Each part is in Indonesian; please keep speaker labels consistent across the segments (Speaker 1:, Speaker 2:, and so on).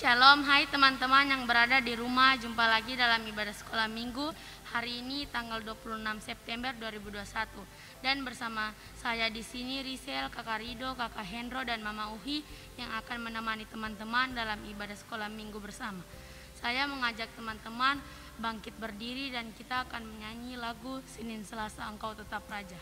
Speaker 1: Shalom, hai teman-teman yang berada di rumah. Jumpa lagi dalam ibadah sekolah minggu hari ini tanggal 26 September 2021. Dan bersama saya di sini Risel, Kakak Rido, Kakak Hendro dan Mama Uhi yang akan menemani teman-teman dalam ibadah sekolah minggu bersama. Saya mengajak teman-teman bangkit berdiri dan kita akan menyanyi lagu Senin Selasa Engkau Tetap Raja.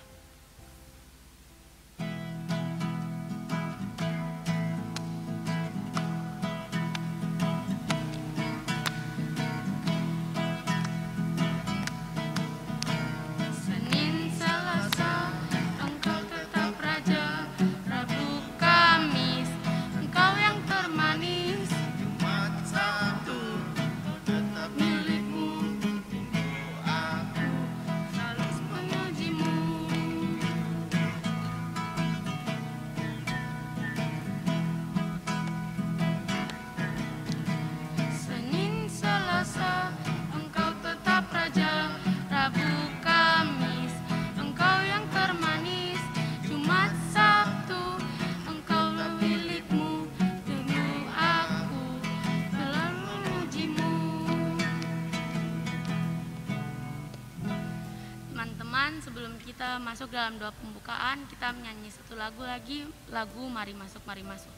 Speaker 1: Sebelum kita masuk dalam doa pembukaan, kita menyanyi satu lagu lagi, lagu Mari Masuk, Mari Masuk.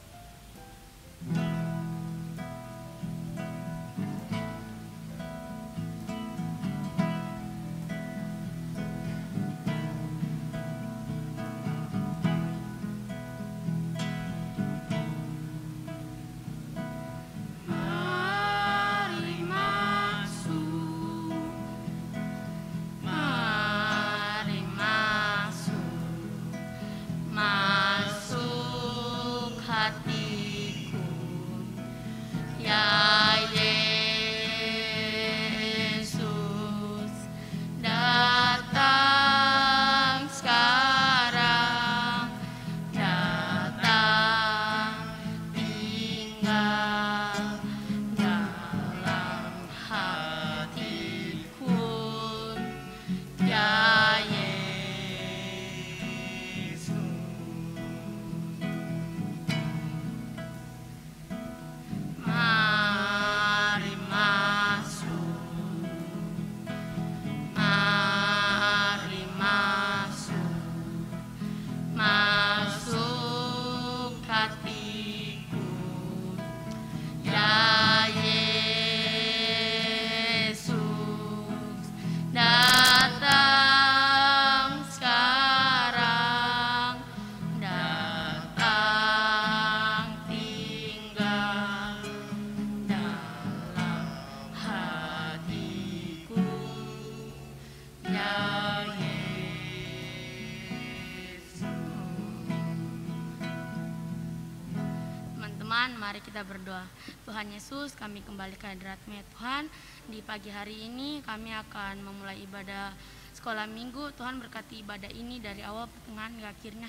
Speaker 1: Mari kita berdoa. Tuhan Yesus, kami kembali ke hadirat-Mu ya Tuhan. Di pagi hari ini kami akan memulai ibadah sekolah minggu. Tuhan berkati ibadah ini dari awal, pertengahan, hingga akhirnya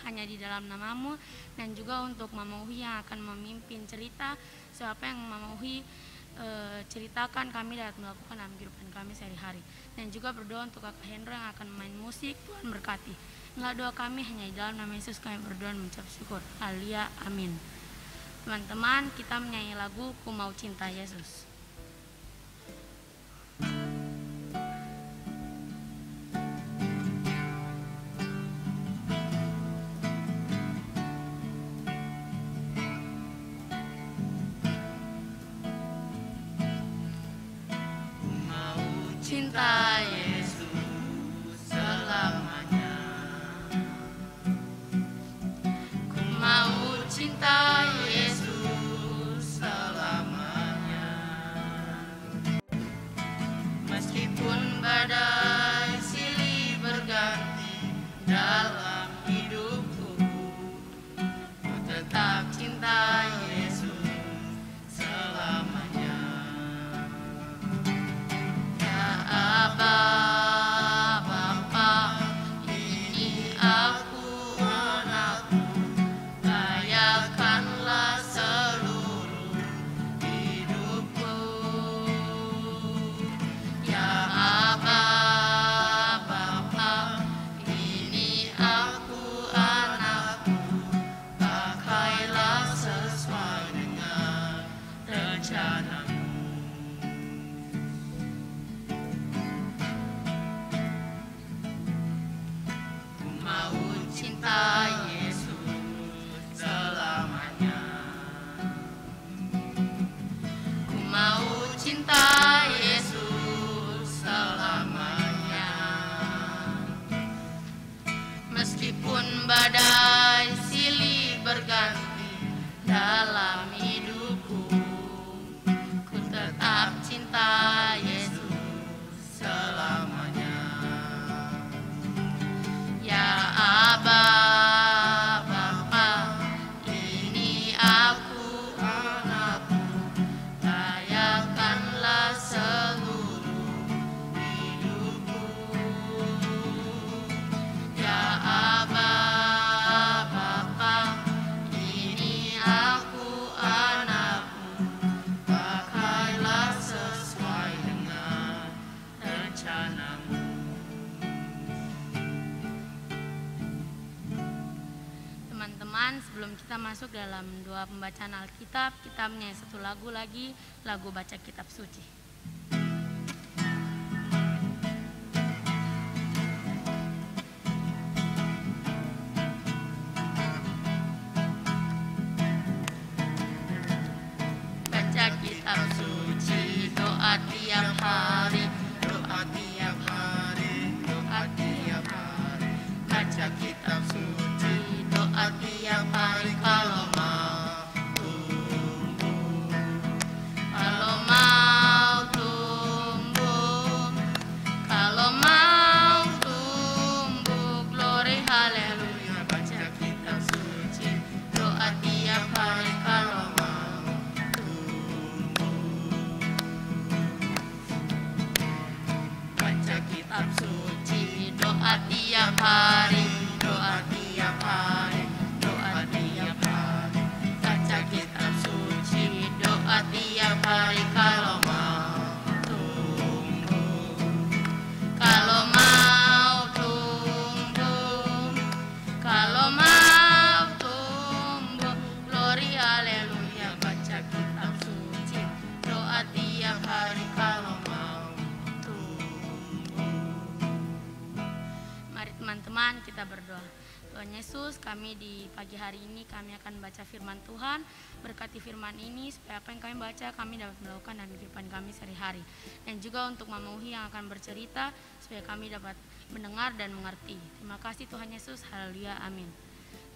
Speaker 1: hanya di dalam nama-Mu. Dan juga untuk Mama Uhi yang akan memimpin cerita. Siapa yang Mama Uhi ceritakan, kami dapat melakukan dalam kehidupan kami sehari-hari. Dan juga berdoa untuk Kakak Hendro yang akan main musik. Tuhan berkati. Inilah doa kami, hanya di dalam nama Yesus kami berdoa dan mengucap syukur. Haleluya, amin. Teman-teman, kita menyanyi lagu Ku Mau Cinta Yesus.
Speaker 2: Ku mau cinta Yesus selamanya. Ku mau cinta Yesus selamanya. rencanamu. Ku mau cinta Yesus selamanya. Ku mau cinta Yesus selamanya. Meskipun badai silih berganti dalam hidupku, ku tetap cinta Yesus selamanya. Ya Aba, Bapa, ini aku anakmu, layakanlah seluruh hidupku. Ya Aba, Bapa, ini aku anakmu, pakailah sesuai dengan rencanamu.
Speaker 1: Teman-teman, sebelum kita masuk dalam doa pembacaan Alkitab, kita menyanyi satu lagu lagi, lagu baca kitab suci. Baca kitab suci, doa tiap hari,
Speaker 2: Doa tiap hari, doa tiap hari. Baca kitab suci,
Speaker 1: doa tiap hari kalau mau tumbuh, kalau mau tumbuh, glory haleluya. Baca kitab suci, doa tiap hari kalau mau baca kitab suci, doa tiap hari, doa tiap hari, doa tiap hari. Baca kitab suci, doa tiap hari kalau mau tumbuh, kalau mau tumbuh, kalau mau tumbuh, glory haleluya. Baca kitab suci, doa tiap hari kalau mau tumbuh. Mari teman-teman kita berdoa. Tuhan Yesus, kami di pagi hari ini kami akan baca firman Tuhan. Berkati firman ini supaya apa yang kami baca kami dapat melakukan dalam kehidupan kami sehari-hari. Dan juga untuk Mama Uhi yang akan bercerita supaya kami dapat mendengar dan mengerti. Terima kasih Tuhan Yesus, haleluya, amin.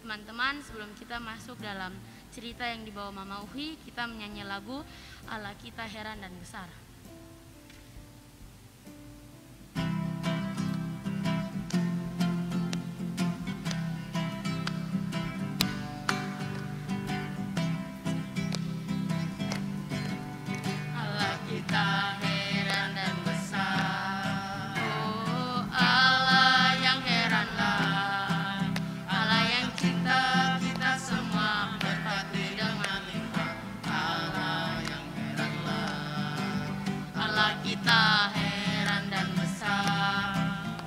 Speaker 1: Teman-teman, sebelum kita masuk dalam cerita yang dibawa Mama Uhi, kita menyanyi lagu Allah Kita Heran dan Besar. Allah kita heran dan besar, oh Allah yang heranlah, Allah yang cinta kita semua, berkati dengan limpah. Allah yang heranlah, Allah kita heran dan besar,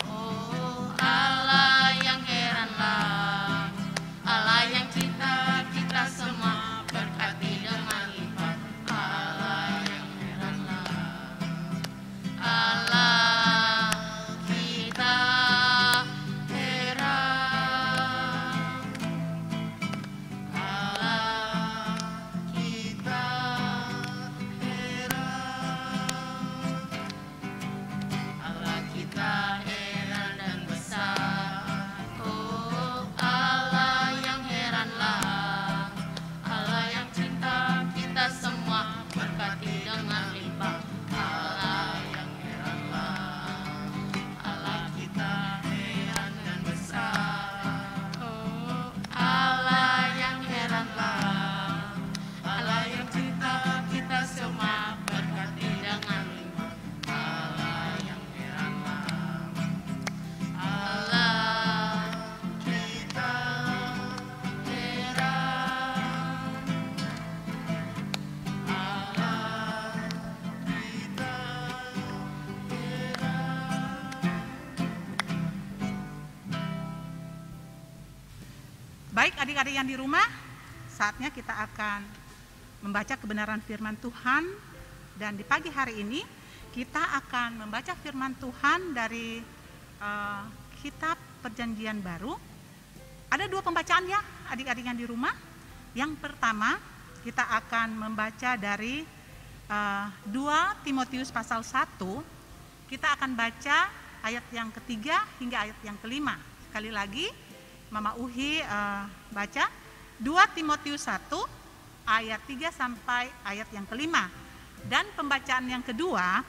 Speaker 1: oh Allah yang heranlah, Allah yang cinta kita semua, berkati dengan limpah. Allah yang heranlah, Allah kita heran, Allah kita heran, Allah kita heran dan besar, oh Allah yang heranlah, Allah yang cinta kita semua, berkati dengan limpah. Allah yang heranlah, Allah kita heran dan besar, oh Allah yang heranlah, Allah yang cinta kita semua, berkati dengan limpah. Allah yang heranlah, Allah kita heran, Allah kita
Speaker 3: Baik adik-adik yang di rumah, saatnya kita akan membaca kebenaran firman Tuhan. Dan di pagi hari ini kita akan membaca firman Tuhan dari kitab Perjanjian Baru. Ada 2 pembacaan ya adik-adik yang di rumah. Yang pertama kita akan membaca dari 2 Timotius pasal 1. Kita akan baca ayat yang ketiga hingga ayat yang kelima. Sekali lagi Mama Uhi baca 2 Timotius 1 ayat 3 sampai ayat yang kelima. Dan pembacaan yang kedua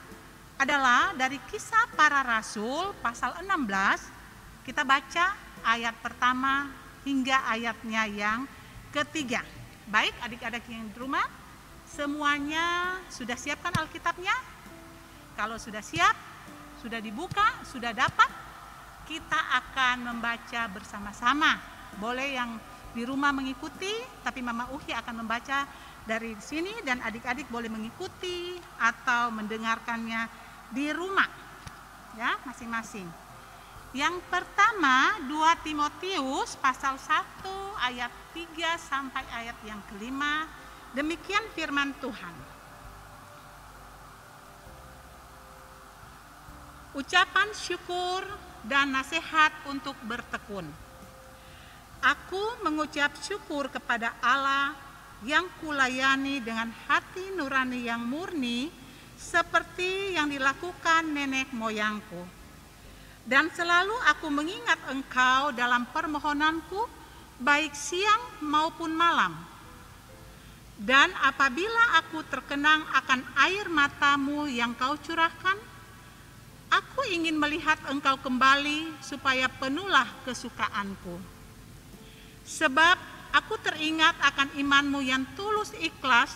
Speaker 3: adalah dari Kisah Para Rasul pasal 16. Kita baca ayat pertama hingga ayatnya yang ketiga. Baik adik-adik yang di rumah, semuanya sudah siapkan Alkitabnya? Kalau sudah siap, sudah dibuka, sudah dapat, kita akan membaca bersama-sama. Boleh yang di rumah mengikuti, tapi Mama Uhi akan membaca dari sini dan adik-adik boleh mengikuti atau mendengarkannya di rumah. Ya, masing-masing. Yang pertama 2 Timotius pasal 1 ayat 3 sampai ayat yang kelima. Demikian firman Tuhan. Ucapan syukur dan nasihat untuk bertekun. Aku mengucap syukur kepada Allah yang kulayani dengan hati nurani yang murni, seperti yang dilakukan nenek moyangku. Dan selalu aku mengingat engkau dalam permohonanku, baik siang maupun malam. Dan apabila aku terkenang akan air matamu yang kau curahkan, aku ingin melihat engkau kembali supaya penuhlah kesukaanku. Sebab aku teringat akan imanmu yang tulus ikhlas,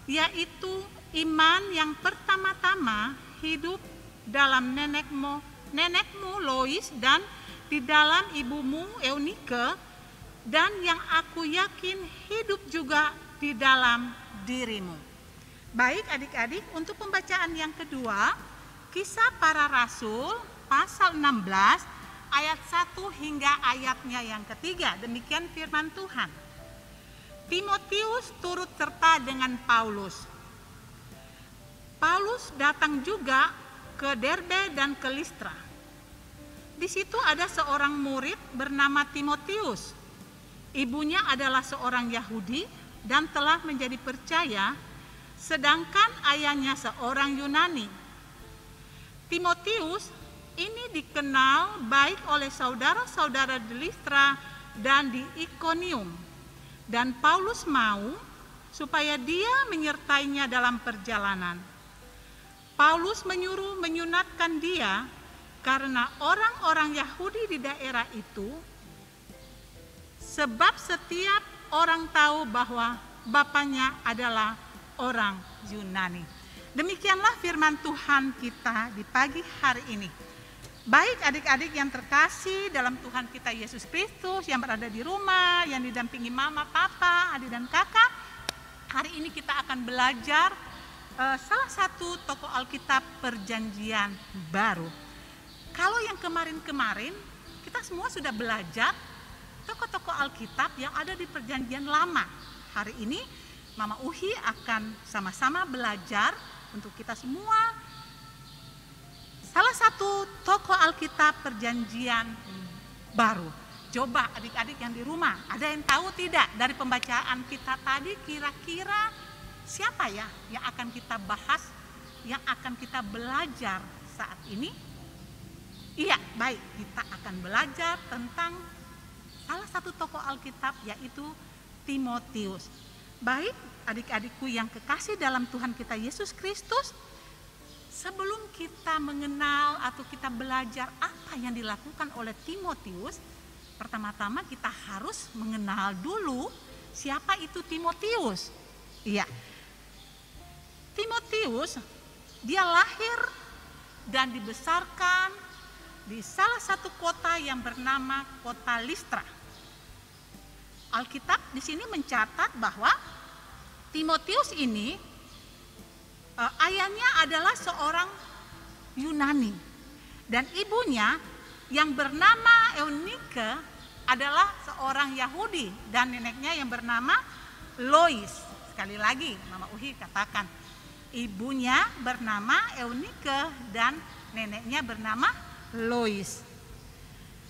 Speaker 3: yaitu iman yang pertama-tama hidup dalam nenekmu Lois dan di dalam ibumu Eunike, dan yang aku yakin hidup juga di dalam dirimu. Baik adik-adik, untuk pembacaan yang kedua, Kisah Para Rasul pasal 16 ayat 1 hingga ayatnya yang ketiga. Demikian firman Tuhan. Timotius turut serta dengan Paulus. Paulus datang juga ke Derbe dan ke Listra. Di situ ada seorang murid bernama Timotius. Ibunya adalah seorang Yahudi dan telah menjadi percaya, sedangkan ayahnya seorang Yunani. Timotius ini dikenal baik oleh saudara-saudara di Listra dan di Ikonium. Dan Paulus mau supaya dia menyertainya dalam perjalanan. Paulus menyuruh menyunatkan dia karena orang-orang Yahudi di daerah itu, sebab setiap orang tahu bahwa bapaknya adalah orang Yunani. Demikianlah firman Tuhan kita di pagi hari ini. Baik adik-adik yang terkasih dalam Tuhan kita Yesus Kristus, yang berada di rumah, yang didampingi mama, papa, adik dan kakak, hari ini kita akan belajar salah satu tokoh Alkitab Perjanjian Baru. Kalau yang kemarin-kemarin kita semua sudah belajar tokoh-tokoh Alkitab yang ada di Perjanjian Lama. Hari ini Mama Uhi akan sama-sama belajar untuk kita semua salah satu tokoh Alkitab Perjanjian Baru. Coba adik-adik yang di rumah, ada yang tahu tidak dari pembacaan kita tadi kira-kira siapa ya yang akan kita bahas, yang akan kita belajar saat ini? Iya, baik, kita akan belajar tentang salah satu tokoh Alkitab, yaitu Timotius. Baik adik-adikku yang kekasih dalam Tuhan kita Yesus Kristus, sebelum kita mengenal atau kita belajar apa yang dilakukan oleh Timotius, pertama-tama kita harus mengenal dulu siapa itu Timotius. Iya, Timotius dia lahir dan dibesarkan di salah satu kota yang bernama kota Listra. Alkitab di sini mencatat bahwa Timotius ini ayahnya adalah seorang Yunani dan ibunya yang bernama Eunike adalah seorang Yahudi dan neneknya yang bernama Lois. sekali lagi Mama Uhi katakan, ibunya bernama Eunike dan neneknya bernama Lois.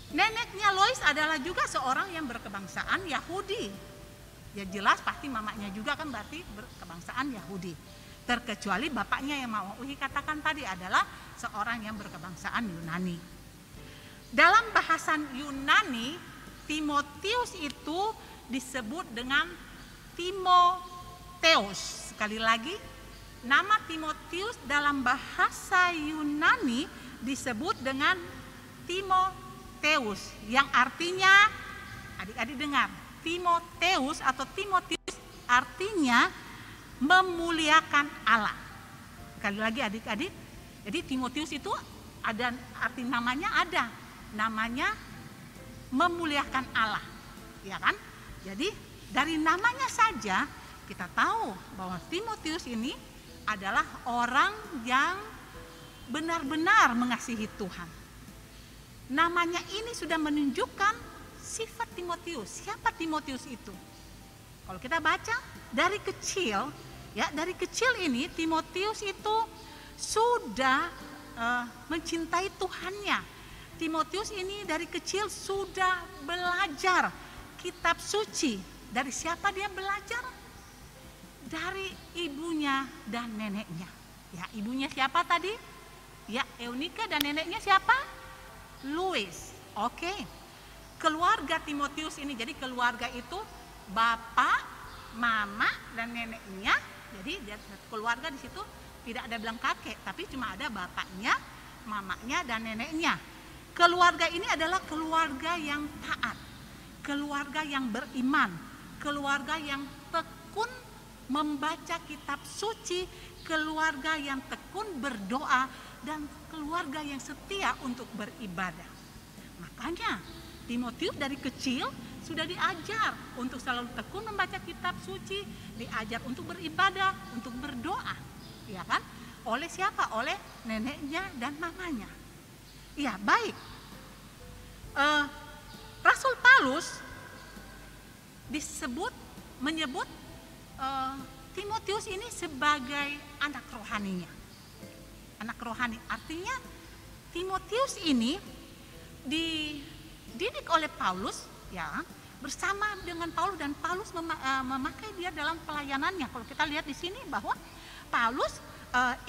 Speaker 3: Neneknya Lois adalah juga seorang yang berkebangsaan Yahudi. Ya jelas pasti mamanya juga kan berarti berkebangsaan Yahudi. Terkecuali bapaknya yang Mama Uhi katakan tadi adalah seorang yang berkebangsaan Yunani. Dalam bahasan Yunani, Timotius itu disebut dengan Timotheus. Sekali lagi, nama Timotius dalam bahasa Yunani disebut dengan Timotheus, yang artinya, adik-adik dengar, Timotheus atau Timotius artinya memuliakan Allah. Sekali lagi adik-adik, jadi Timotius itu ada arti namanya memuliakan Allah, ya kan? Jadi dari namanya saja kita tahu bahwa Timotius ini adalah orang yang benar-benar mengasihi Tuhan. Namanya ini sudah menunjukkan sifat Timotius. Siapa Timotius itu? Kalau kita baca dari kecil, ya dari kecil ini Timotius itu sudah mencintai Tuhannya. Timotius ini dari kecil sudah belajar kitab suci. Dari siapa dia belajar? Dari ibunya dan neneknya. Ya, ibunya siapa tadi? Ya, Eunike, dan neneknya siapa? Lois. Oke. Keluarga Timotius ini, jadi keluarga itu bapak, mama, dan neneknya. Jadi keluarga di situ tidak ada bilang kakek, tapi cuma ada bapaknya, mamanya, dan neneknya. Keluarga ini adalah keluarga yang taat, keluarga yang beriman, keluarga yang tekun membaca kitab suci, keluarga yang tekun berdoa, dan keluarga yang setia untuk beribadah. Makanya Timotius dari kecil sudah diajar untuk selalu tekun membaca kitab suci, diajar untuk beribadah, untuk berdoa, ya kan? Oleh siapa? Oleh neneknya dan mamanya. Ya, baik. Rasul Paulus menyebut Timotius ini sebagai anak rohaninya. Anak rohani, artinya Timotius ini dididik oleh Paulus, ya, bersama dengan Paulus, dan Paulus memakai dia dalam pelayanannya. Kalau kita lihat di sini bahwa Paulus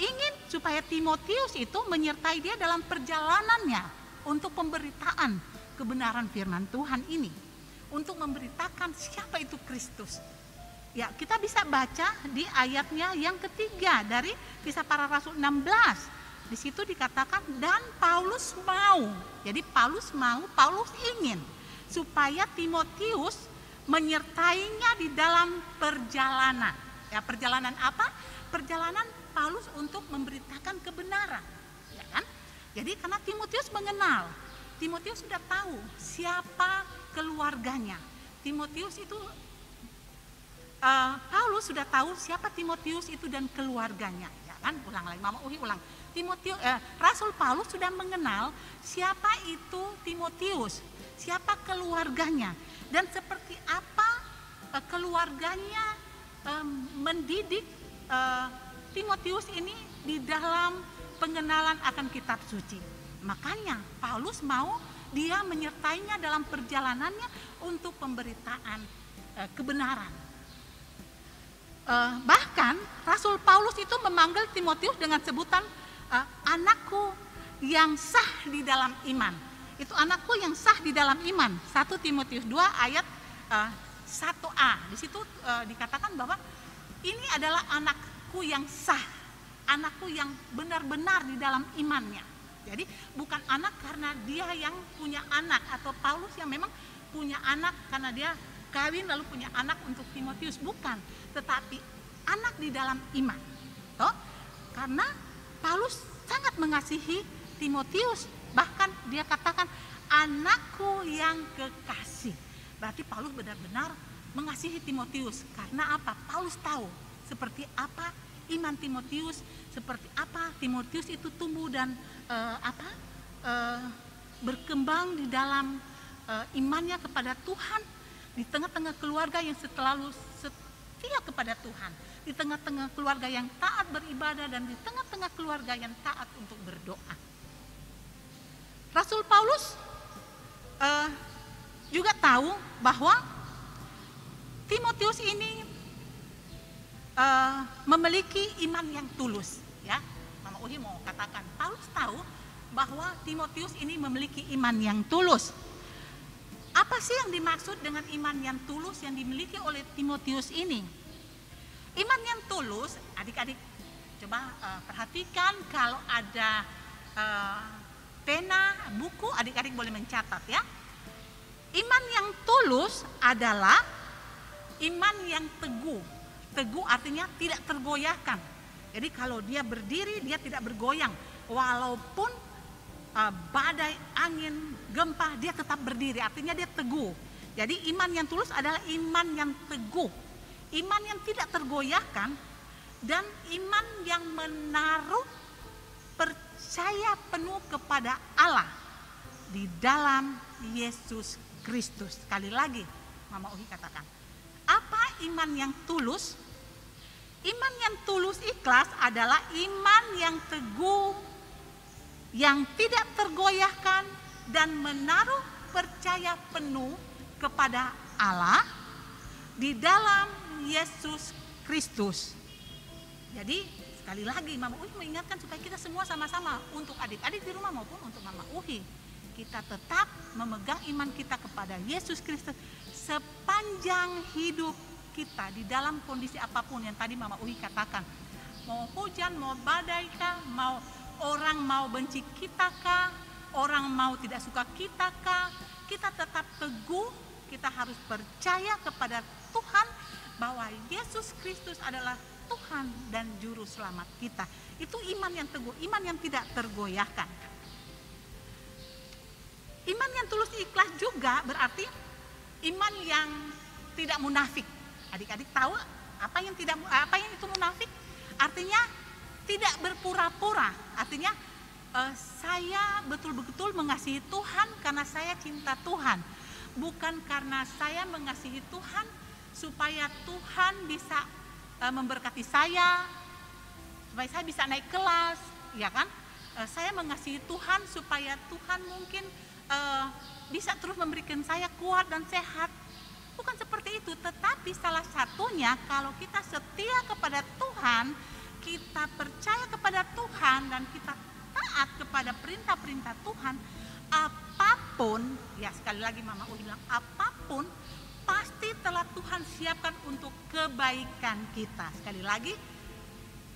Speaker 3: ingin supaya Timotius itu menyertai dia dalam perjalanannya untuk pemberitaan kebenaran firman Tuhan ini, untuk memberitakan siapa itu Kristus. Ya, kita bisa baca di ayatnya yang ketiga dari Kisah Para Rasul 16. Di situ dikatakan, dan Paulus mau. Jadi Paulus ingin supaya Timotius menyertainya di dalam perjalanan. Ya, perjalanan apa? Perjalanan Paulus untuk memberitakan kebenaran, ya kan? Jadi karena Timotius mengenal, Timotius sudah tahu siapa keluarganya. Timotius itu Paulus sudah tahu siapa Timotius itu dan keluarganya, ya kan? Ulang lagi, Mama Uhi ulang. Rasul Paulus sudah mengenal siapa itu Timotius, siapa keluarganya, dan seperti apa keluarganya mendidik Timotius ini di dalam pengenalan akan kitab suci. Makanya Paulus mau dia menyertainya dalam perjalanannya untuk pemberitaan kebenaran. Bahkan Rasul Paulus itu memanggil Timotius dengan sebutan anakku yang sah di dalam iman. Itu anakku yang sah di dalam iman. 1 Timotius 2 ayat 1a. Di situ dikatakan bahwa ini adalah anakku yang sah, anakku yang benar-benar di dalam imannya. Jadi bukan anak karena dia yang punya anak, atau Paulus yang memang punya anak karena dia kawin lalu punya anak untuk Timotius, bukan, tetapi anak di dalam iman. Toh? Karena Paulus sangat mengasihi Timotius, bahkan dia katakan anakku yang kekasih. Berarti Paulus benar-benar mengasihi Timotius. Karena apa? Paulus tahu seperti apa iman Timotius, seperti apa Timotius itu tumbuh dan berkembang di dalam imannya kepada Tuhan di tengah-tengah keluarga yang setia kepada Tuhan, di tengah-tengah keluarga yang taat beribadah, dan di tengah-tengah keluarga yang taat untuk berdoa. Rasul Paulus juga tahu bahwa Timotius ini memiliki iman yang tulus, ya. Mama Uhi mau katakan, Paulus tahu bahwa Timotius ini memiliki iman yang tulus. Apa sih yang dimaksud dengan iman yang tulus yang dimiliki oleh Timotius ini? Iman yang tulus, adik-adik coba perhatikan, kalau ada pena, buku, adik-adik boleh mencatat ya. Iman yang tulus adalah iman yang teguh. Teguh artinya tidak tergoyahkan. Jadi kalau dia berdiri, dia tidak bergoyang. Walaupun badai, angin, gempa, dia tetap berdiri. Artinya dia teguh. Jadi iman yang tulus adalah iman yang teguh. Iman yang tidak tergoyahkan, dan iman yang menaruh percaya penuh kepada Allah di dalam Yesus Kristus. Sekali lagi Mama Uhi katakan, apa iman yang tulus? Iman yang tulus ikhlas adalah iman yang teguh, yang tidak tergoyahkan, dan menaruh percaya penuh kepada Allah di dalam Yesus Kristus. Jadi sekali lagi Mama Uhi mengingatkan supaya kita semua sama-sama, untuk adik-adik di rumah maupun untuk Mama Uhi, kita tetap memegang iman kita kepada Yesus Kristus sepanjang hidup kita, di dalam kondisi apapun yang tadi Mama Uhi katakan. Mau hujan, mau badai kah, mau orang mau benci kita kah, orang mau tidak suka kita kah, kita tetap teguh, kita harus percaya kepada Tuhan bahwa Yesus Kristus adalah Tuhan dan Juru Selamat kita. Itu iman yang teguh, iman yang tidak tergoyahkan. Iman yang tulus ikhlas juga berarti iman yang tidak munafik. Adik-adik tahu apa yang itu munafik? Artinya tidak berpura-pura. Artinya saya betul-betul mengasihi Tuhan karena saya cinta Tuhan, bukan karena saya mengasihi Tuhan supaya Tuhan bisa memberkati saya, supaya saya bisa naik kelas, ya kan? Saya mengasihi Tuhan supaya Tuhan mungkin bisa terus memberikan saya kuat dan sehat. Bukan seperti itu, tetapi salah satunya kalau kita setia kepada Tuhan, kita percaya kepada Tuhan, dan kita taat kepada perintah-perintah Tuhan, apapun, ya sekali lagi Mama Uhi bilang, apapun pasti telah Tuhan siapkan untuk kebaikan kita. Sekali lagi,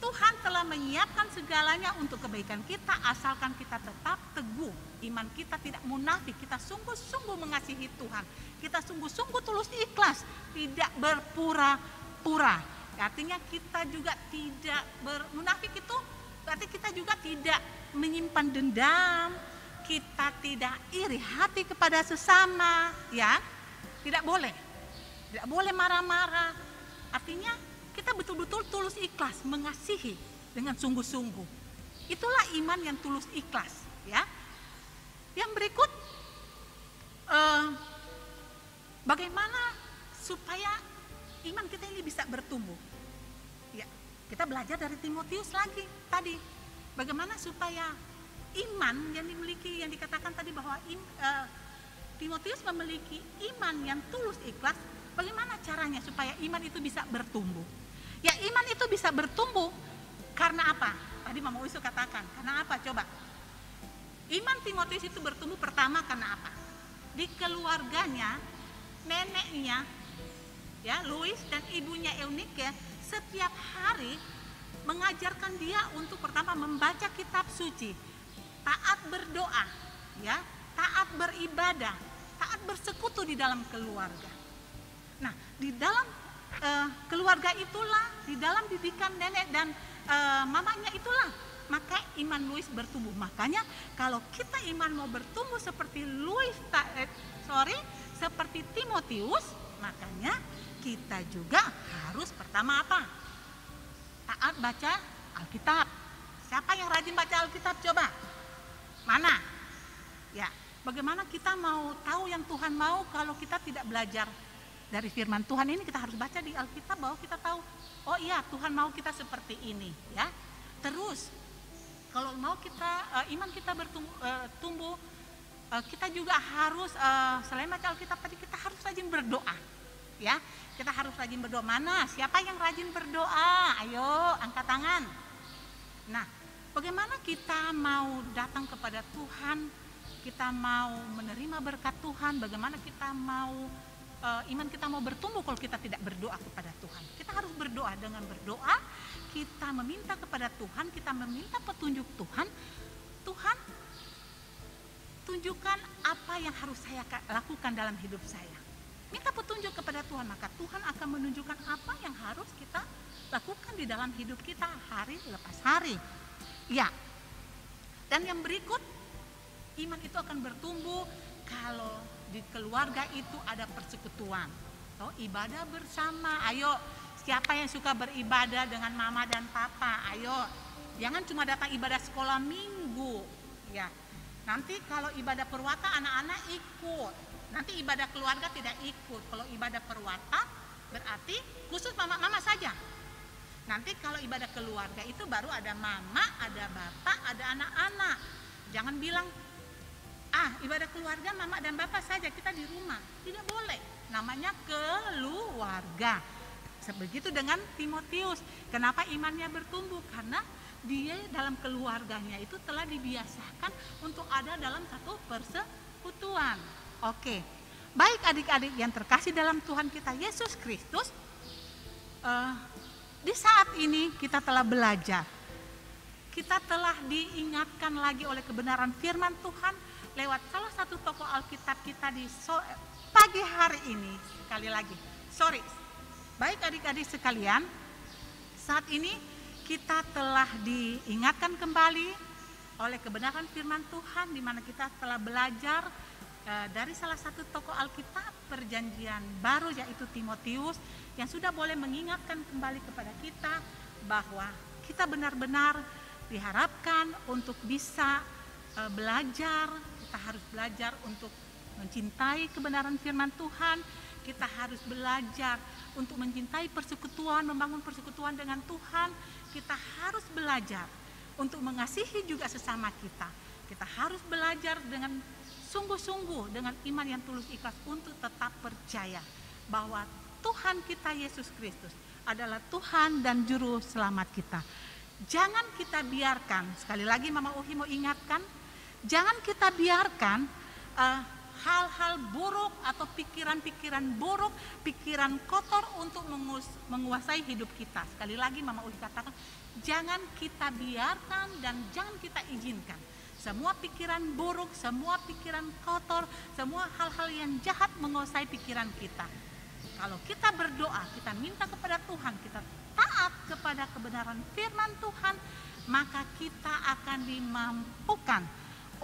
Speaker 3: Tuhan telah menyiapkan segalanya untuk kebaikan kita, asalkan kita tetap teguh. Iman kita tidak munafik, kita sungguh-sungguh mengasihi Tuhan, kita sungguh-sungguh tulus ikhlas, tidak berpura-pura. Artinya kita juga tidak bermunafik, itu berarti kita juga tidak menyimpan dendam, kita tidak iri hati kepada sesama, ya. Tidak boleh marah-marah. Artinya kita betul-betul tulus ikhlas mengasihi dengan sungguh-sungguh. Itulah iman yang tulus ikhlas, ya. Yang berikut, bagaimana supaya iman kita ini bisa bertumbuh? Ya, kita belajar dari Timotius lagi tadi. Bagaimana supaya iman yang dimiliki, yang dikatakan tadi bahwa Timotius memiliki iman yang tulus ikhlas. Bagaimana caranya supaya iman itu bisa bertumbuh? Ya, iman itu bisa bertumbuh karena apa? Tadi Mama Uisu katakan, karena apa? Coba. Iman Timotius itu bertumbuh pertama karena apa? Di keluarganya, neneknya, ya, Louis dan ibunya Eunike setiap hari mengajarkan dia untuk pertama membaca kitab suci, taat berdoa, ya, taat beribadah, taat bersekutu di dalam keluarga. Nah, di dalam keluarga itulah, di dalam didikan nenek dan mamanya itulah, maka iman Louis bertumbuh. Makanya kalau kita iman mau bertumbuh seperti seperti Timotius, makanya kita juga harus pertama apa? Taat baca Alkitab. Siapa yang rajin baca Alkitab? Coba. Mana? Ya, bagaimana kita mau tahu yang Tuhan mau kalau kita tidak belajar dari firman Tuhan ini kita harus baca di Alkitab bahwa kita tahu, oh iya Tuhan mau kita seperti ini ya. Terus kalau mau kita iman kita tumbuh, kita juga harus selain baca Alkitab tadi kita harus rajin berdoa ya. Kita harus rajin berdoa. Mana siapa yang rajin berdoa? Ayo angkat tangan. Nah, bagaimana kita mau datang kepada Tuhan, kita mau menerima berkat Tuhan, bagaimana kita mau iman kita mau bertumbuh kalau kita tidak berdoa kepada Tuhan. Kita harus berdoa. Dengan berdoa kita meminta kepada Tuhan, kita meminta petunjuk Tuhan. Tuhan, tunjukkan apa yang harus saya lakukan dalam hidup saya. Minta petunjuk kepada Tuhan, maka Tuhan akan menunjukkan apa yang harus kita lakukan di dalam hidup kita hari lepas hari. Ya. Dan yang berikut, iman itu akan bertumbuh kalau di keluarga itu ada persekutuan. Oh, ibadah bersama. Ayo, siapa yang suka beribadah dengan mama dan papa? Ayo, jangan cuma datang ibadah sekolah minggu. Ya. Nanti kalau ibadah perwata anak-anak ikut. Nanti ibadah keluarga tidak ikut. Kalau ibadah perwata berarti khusus mama saja. Nanti kalau ibadah keluarga itu baru ada mama, ada bapak, ada anak-anak. Jangan bilang, ibadah keluarga mama dan bapak saja, kita di rumah. Tidak boleh. Namanya keluarga. Begitu dengan Timotius. Kenapa imannya bertumbuh? Karena dia dalam keluarganya itu telah dibiasakan untuk ada dalam satu persekutuan. Oke, baik adik-adik yang terkasih dalam Tuhan kita Yesus Kristus, di saat ini kita telah belajar, kita telah diingatkan lagi oleh kebenaran firman Tuhan lewat salah satu tokoh Alkitab kita di pagi hari ini. Sekali lagi, baik adik-adik sekalian, saat ini kita telah diingatkan kembali oleh kebenaran firman Tuhan, di mana kita telah belajar dari salah satu tokoh Alkitab perjanjian baru, yaitu Timotius, yang sudah boleh mengingatkan kembali kepada kita bahwa kita benar-benar diharapkan untuk bisa belajar. Kita harus belajar untuk mencintai kebenaran firman Tuhan. Kita harus belajar untuk mencintai persekutuan, membangun persekutuan dengan Tuhan. Kita harus belajar untuk mengasihi juga sesama kita. Kita harus belajar dengan sungguh-sungguh, dengan iman yang tulus ikhlas untuk tetap percaya bahwa Tuhan kita Yesus Kristus adalah Tuhan dan Juru Selamat kita. Jangan kita biarkan, sekali lagi Mama Uhi mau ingatkan, jangan kita biarkan hal-hal buruk atau pikiran-pikiran buruk, pikiran kotor untuk menguasai hidup kita. Sekali lagi Mama Uhi katakan, jangan kita biarkan dan jangan kita izinkan semua pikiran buruk, semua pikiran kotor, semua hal-hal yang jahat menguasai pikiran kita. Kalau kita berdoa, kita minta kepada Tuhan, kita taat kepada kebenaran firman Tuhan, maka kita akan dimampukan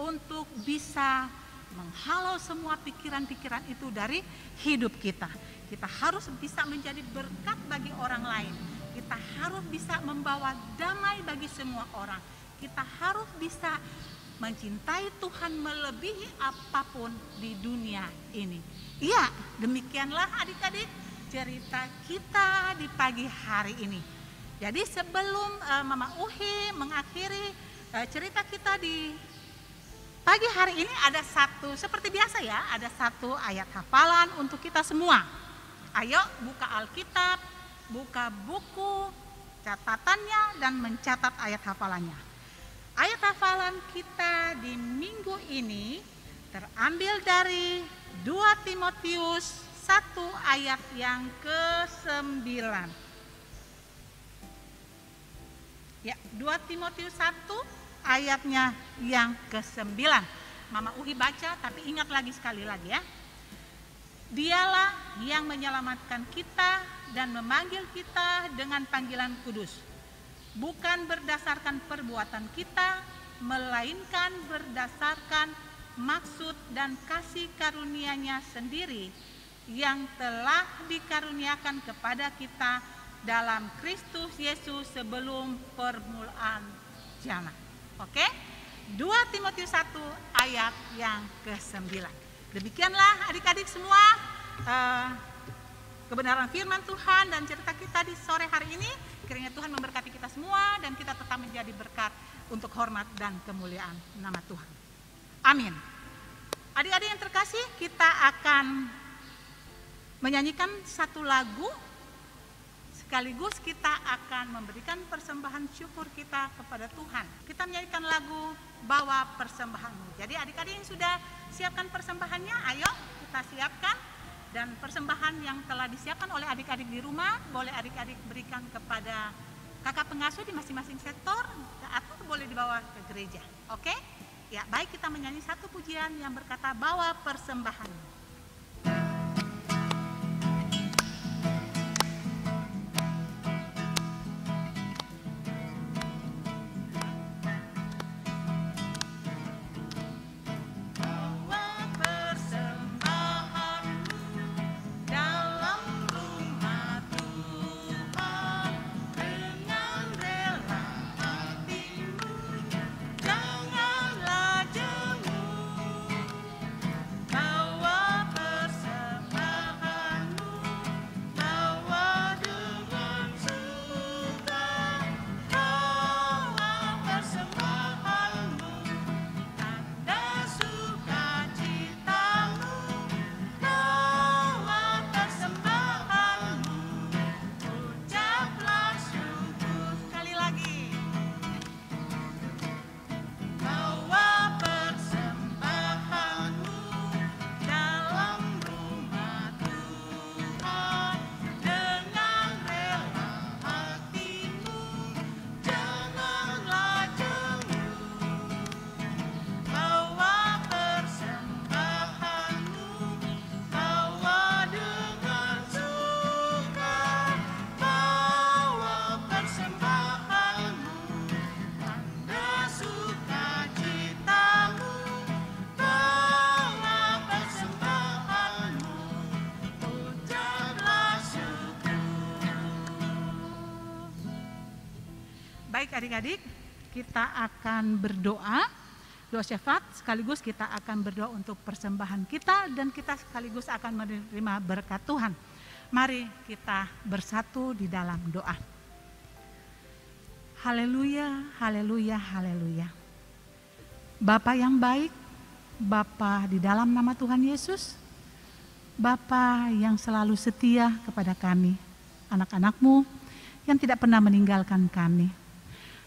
Speaker 3: untuk bisa menghalau semua pikiran-pikiran itu dari hidup kita. Kita harus bisa menjadi berkat bagi orang lain. Kita harus bisa membawa damai bagi semua orang. Kita harus bisa mencintai Tuhan melebihi apapun di dunia ini. Iya, demikianlah adik-adik cerita kita di pagi hari ini. Jadi sebelum Mama Uhi mengakhiri cerita kita di pagi hari ini, ada satu, seperti biasa ya, ada satu ayat hafalan untuk kita semua. Ayo buka Alkitab, buka buku catatannya dan mencatat ayat hafalannya. Ayat hafalan kita di minggu ini terambil dari 2 Timotius 1 ayat yang ke-9. Ya, 2 Timotius 1 ayatnya yang ke-9. Mama Uhi baca, tapi ingat lagi sekali lagi ya. Dialah yang menyelamatkan kita dan memanggil kita dengan panggilan kudus. Bukan berdasarkan perbuatan kita, melainkan berdasarkan maksud dan kasih karunia-Nya sendiri yang telah dikaruniakan kepada kita dalam Kristus Yesus sebelum permulaan zaman. Oke? 2 Timotius 1 ayat yang ke-9. Demikianlah adik-adik semua kebenaran firman Tuhan dan cerita kita di sore hari ini. Kiranya Tuhan memberkati kita semua dan kita tetap menjadi berkat untuk hormat dan kemuliaan nama Tuhan. Amin. Adik-adik yang terkasih, kita akan menyanyikan satu lagu. Sekaligus kita akan memberikan persembahan syukur kita kepada Tuhan. Kita menyanyikan lagu Bawa Persembahanmu. Jadi adik-adik yang sudah siapkan persembahannya, ayo kita siapkan. Dan persembahan yang telah disiapkan oleh adik-adik di rumah, boleh adik-adik berikan kepada kakak pengasuh di masing-masing sektor, atau boleh dibawa ke gereja. Oke? Ya, baik, kita menyanyi satu pujian yang berkata Bawa Persembahanmu. Baik adik-adik, kita akan berdoa, doa syafaat, sekaligus kita akan berdoa untuk persembahan kita dan kita sekaligus akan menerima berkat Tuhan. Mari kita bersatu di dalam doa. Haleluya, haleluya, haleluya. Bapa yang baik, Bapa di dalam nama Tuhan Yesus, Bapa yang selalu setia kepada kami, anak-anak-Mu yang tidak pernah meninggalkan kami.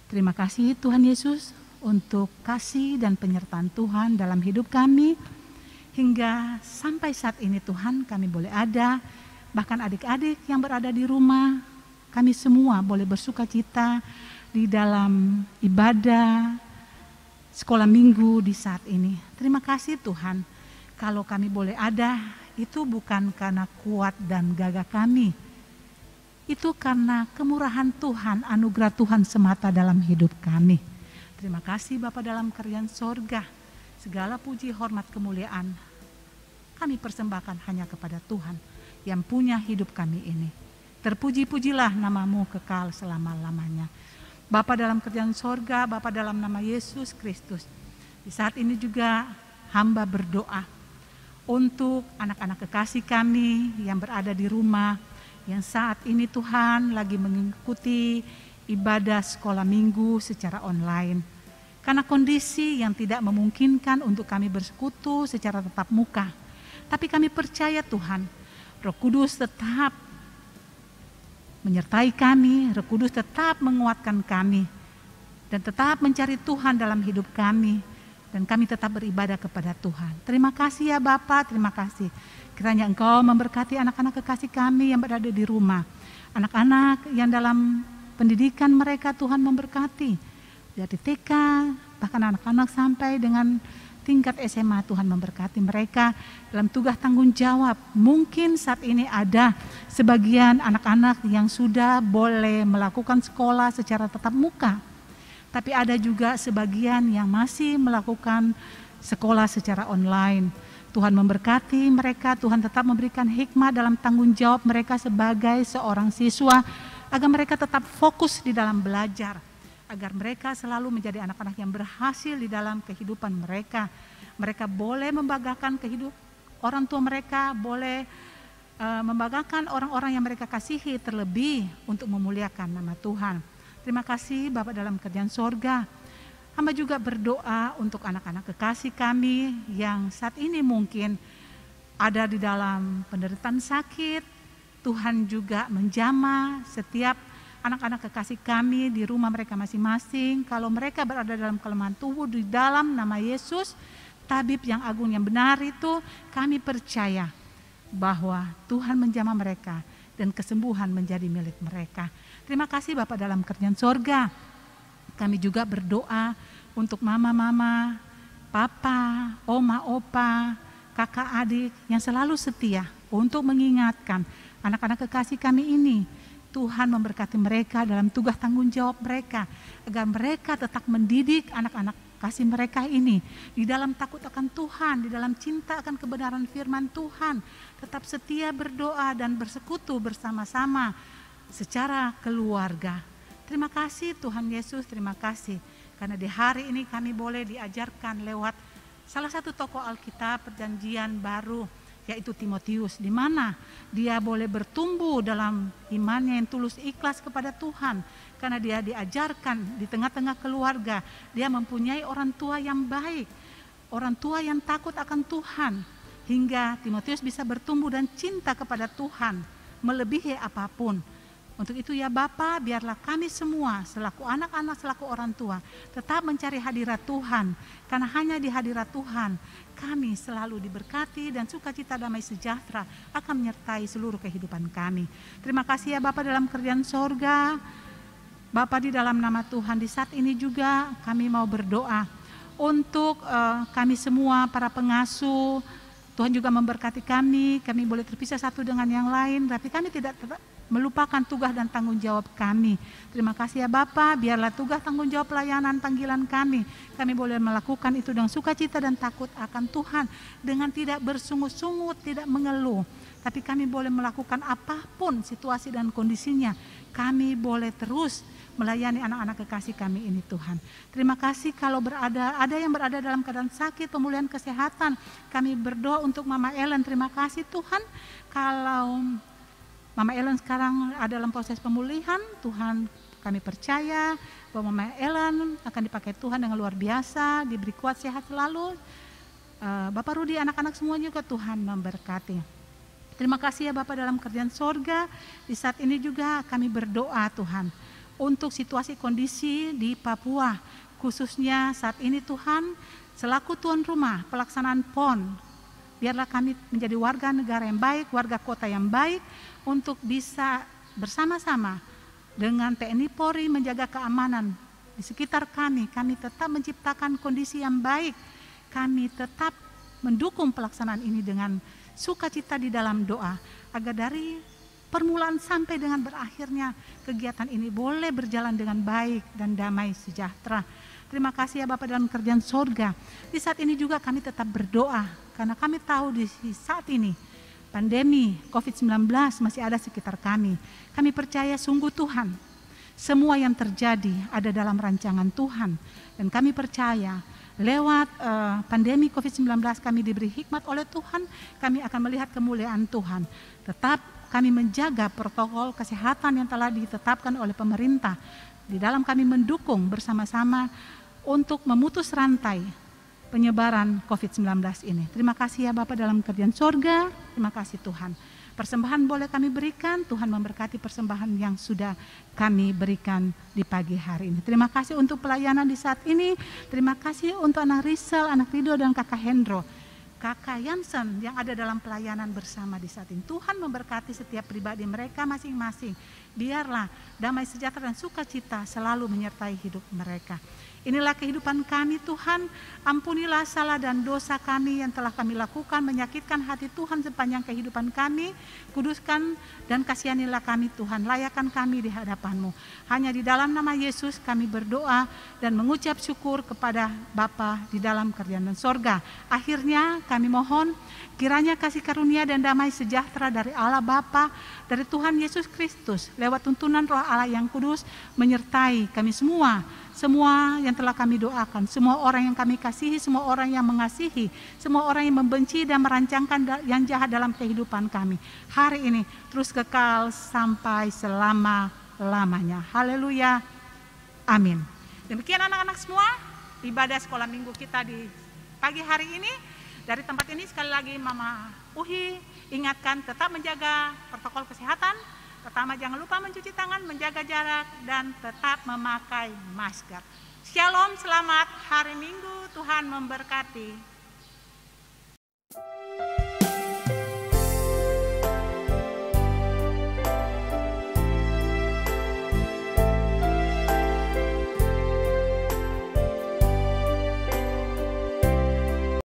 Speaker 3: Terima kasih Tuhan Yesus untuk kasih dan penyertaan Tuhan dalam hidup kami. Hingga sampai saat ini Tuhan kami boleh ada, bahkan adik-adik yang berada di rumah, kami semua boleh bersuka cita di dalam ibadah sekolah minggu di saat ini. Terima kasih Tuhan, kalau kami boleh ada itu bukan karena kuat dan gagah kami, itu karena kemurahan Tuhan, anugerah Tuhan semata dalam hidup kami. Terima kasih Bapa dalam kerajaan sorga. Segala puji, hormat, kemuliaan kami persembahkan hanya kepada Tuhan yang punya hidup kami ini. Terpuji-pujilah nama-Mu kekal selama-lamanya. Bapa dalam kerajaan sorga, Bapa dalam nama Yesus Kristus. Di saat ini juga hamba berdoa untuk anak-anak kekasih kami yang berada di rumah, yang saat ini Tuhan lagi mengikuti ibadah sekolah minggu secara online. Karena kondisi yang tidak memungkinkan untuk kami bersekutu secara tatap muka. Tapi kami percaya Tuhan, Roh Kudus tetap menyertai kami, Roh Kudus tetap menguatkan kami. Dan tetap mencari Tuhan dalam hidup kami. Dan kami tetap beribadah kepada Tuhan. Terima kasih ya Bapa, terima kasih. Kiranya Engkau memberkati anak-anak kekasih kami yang berada di rumah. Anak-anak yang dalam pendidikan mereka Tuhan memberkati. Dari TK, bahkan anak-anak sampai dengan tingkat SMA Tuhan memberkati mereka dalam tugas tanggung jawab. Mungkin saat ini ada sebagian anak-anak yang sudah boleh melakukan sekolah secara tatap muka. Tapi ada juga sebagian yang masih melakukan sekolah secara online. Tuhan memberkati mereka, Tuhan tetap memberikan hikmah dalam tanggung jawab mereka sebagai seorang siswa, agar mereka tetap fokus di dalam belajar, agar mereka selalu menjadi anak-anak yang berhasil di dalam kehidupan mereka. Mereka boleh membanggakan kehidupan orang tua mereka, boleh membanggakan orang-orang yang mereka kasihi, terlebih untuk memuliakan nama Tuhan. Terima kasih Bapa dalam kerajaan sorga. Hamba juga berdoa untuk anak-anak kekasih kami yang saat ini mungkin ada di dalam penderitaan sakit. Tuhan juga menjamah setiap anak-anak kekasih kami di rumah mereka masing-masing. Kalau mereka berada dalam kelemahan tubuh, di dalam nama Yesus, tabib yang agung yang benar itu, kami percaya bahwa Tuhan menjamah mereka dan kesembuhan menjadi milik mereka. Terima kasih Bapak dalam kerajaan sorga. Kami juga berdoa untuk mama-mama, papa, oma, opa, kakak, adik yang selalu setia untuk mengingatkan anak-anak kekasih kami ini. Tuhan memberkati mereka dalam tugas tanggung jawab mereka, agar mereka tetap mendidik anak-anak kasih mereka ini di dalam takut akan Tuhan, di dalam cinta akan kebenaran firman Tuhan, tetap setia berdoa dan bersekutu bersama-sama secara keluarga. Terima kasih Tuhan Yesus, terima kasih karena di hari ini kami boleh diajarkan lewat salah satu tokoh Alkitab Perjanjian Baru, yaitu Timotius, di mana dia boleh bertumbuh dalam imannya yang tulus ikhlas kepada Tuhan, karena dia diajarkan di tengah-tengah keluarga, dia mempunyai orang tua yang baik, orang tua yang takut akan Tuhan, hingga Timotius bisa bertumbuh dan cinta kepada Tuhan melebihi apapun. Untuk itu ya Bapa, biarlah kami semua selaku anak-anak, selaku orang tua tetap mencari hadirat Tuhan, karena hanya di hadirat Tuhan kami selalu diberkati dan sukacita damai sejahtera akan menyertai seluruh kehidupan kami. Terima kasih ya Bapa dalam kerajaan sorga. Bapa, di dalam nama Tuhan di saat ini juga kami mau berdoa untuk kami semua para pengasuh. Tuhan juga memberkati kami boleh terpisah satu dengan yang lain, tapi kami tidak melupakan tugas dan tanggung jawab kami. Terima kasih ya Bapa, biarlah tugas tanggung jawab pelayanan panggilan kami boleh melakukan itu dengan sukacita dan takut akan Tuhan, dengan tidak bersungut-sungut, tidak mengeluh, tapi kami boleh melakukan apapun situasi dan kondisinya. Kami boleh terus melayani anak-anak kekasih kami ini Tuhan. Terima kasih kalau ada yang berada dalam keadaan sakit, pemulihan kesehatan. Kami berdoa untuk Mama Ellen, terima kasih Tuhan. Kalau Mama Ellen sekarang ada dalam proses pemulihan, Tuhan kami percaya bahwa Mama Ellen akan dipakai Tuhan dengan luar biasa, diberi kuat sehat selalu. Bapak Rudi, anak-anak semuanya juga Tuhan memberkati. Terima kasih ya Bapak dalam kerajaan sorga. Di saat ini juga kami berdoa Tuhan untuk situasi kondisi di Papua, khususnya saat ini Tuhan, selaku tuan rumah pelaksanaan PON, biarlah kami menjadi warga negara yang baik, warga kota yang baik, untuk bisa bersama-sama dengan TNI Polri menjaga keamanan di sekitar kami. Kami tetap menciptakan kondisi yang baik, kami tetap mendukung pelaksanaan ini dengan sukacita di dalam doa, agar dari permulaan sampai dengan berakhirnya kegiatan ini boleh berjalan dengan baik dan damai sejahtera. Terima kasih ya Bapak dalam kerajaan sorga. Di saat ini juga kami tetap berdoa, karena kami tahu di saat ini pandemi COVID-19 masih ada sekitar kami. Kami percaya sungguh Tuhan, semua yang terjadi ada dalam rancangan Tuhan. Dan kami percaya lewat pandemi COVID-19 kami diberi hikmat oleh Tuhan, kami akan melihat kemuliaan Tuhan. Tetap kami menjaga protokol kesehatan yang telah ditetapkan oleh pemerintah. Di dalam kami mendukung bersama-sama untuk memutus rantai penyebaran COVID-19 ini. Terima kasih ya Bapak dalam kerajaan sorga. Terima kasih Tuhan. Persembahan boleh kami berikan, Tuhan memberkati persembahan yang sudah kami berikan di pagi hari ini. Terima kasih untuk pelayanan di saat ini. Terima kasih untuk anak Rizal, anak Rido dan kakak Hendro, kakak Yansen yang ada dalam pelayanan bersama di saat ini. Tuhan memberkati setiap pribadi mereka masing-masing. Biarlah damai sejahtera dan sukacita selalu menyertai hidup mereka. Inilah kehidupan kami Tuhan, ampunilah salah dan dosa kami yang telah kami lakukan, menyakitkan hati Tuhan sepanjang kehidupan kami. Kuduskan dan kasihanilah kami Tuhan, layakkan kami di hadapan-Mu. Hanya di dalam nama Yesus kami berdoa dan mengucap syukur kepada Bapa di dalam kerajaan sorga. Akhirnya kami mohon kiranya kasih karunia dan damai sejahtera dari Allah Bapa, dari Tuhan Yesus Kristus, lewat tuntunan Roh Allah yang kudus menyertai kami semua semua yang telah kami doakan, semua orang yang kami kasihi, semua orang yang mengasihi, semua orang yang membenci dan merancangkan yang jahat dalam kehidupan kami. Hari ini terus kekal sampai selama-lamanya. Haleluya. Amin. Demikian anak-anak semua, ibadah sekolah minggu kita di pagi hari ini. Dari tempat ini sekali lagi Mama Uhi ingatkan tetap menjaga protokol kesehatan. Pertama, jangan lupa mencuci tangan, menjaga jarak, dan tetap memakai masker. Shalom, selamat hari Minggu, Tuhan memberkati.